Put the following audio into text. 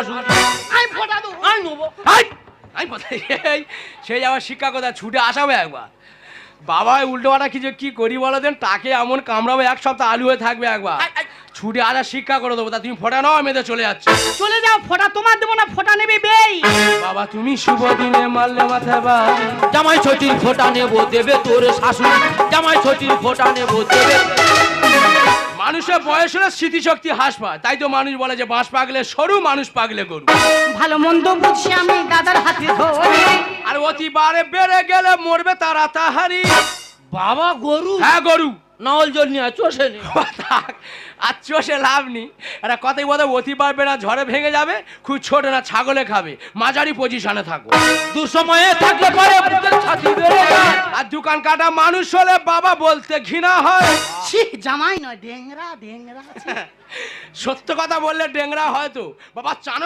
আমি ফোটা দেবো, আমি নেবো। আমি সেই আমার শিক্ষা কথা ছুটে আসাবে একবার বাবা উল্টো পাটা কি করি বলো দেন তাকে এমন কামড়াবো এক সপ্তাহ আলু হয়ে থাকবে একবার ছুটে আসা শিক্ষা করে দেবো তা তুমি ফোটা নাও আমি তো চলে যাচ্ছি। চলে যাও, ফোটা তোমার দেবো না, ফোটা নেবে বেই। বাবা তুমি শুভ দিনে মারলে মাথায় বা জামাই ছোটির ফোঁটা নেবো দেবে তোর শাশুড়ি, জামাই ছোটির ফোঁটা নেবো দেবে। মানুষের বয়স হলে স্মৃতিশক্তি হ্রাস পায়, তাই তো মানুষ বলে যে বাঁশ পাগলে সরু মানুষ পাগলে গরু। ভালো মন্দ বুঝছি আমি দাদার হাতে ধরে, আর অতিবারে বেড়ে গেলে মরবে তারা তাহারি। বাবা গরু? হ্যাঁ গরু। নাওল জল নিয়ে চষে নে। আর চষে লাভ নেই, একটা কথাই বলতে অতি পারবে না, ঝড়ে ভেঙে যাবে, খুব ছোট না ছাগলে খাবে, মাঝারি পজিশনে থাকো। দুঃসময়ে থাকলে পরে বুকের ছাতি বেড়ে যায়। আর দোকান কাটা মানুষ হলে বাবা বলতে ঘৃণা হয়। ছি, জামাই নয় ডেংরা ডেংরা। সত্য কথা বললে ডেংরা হয়তো বাবা চান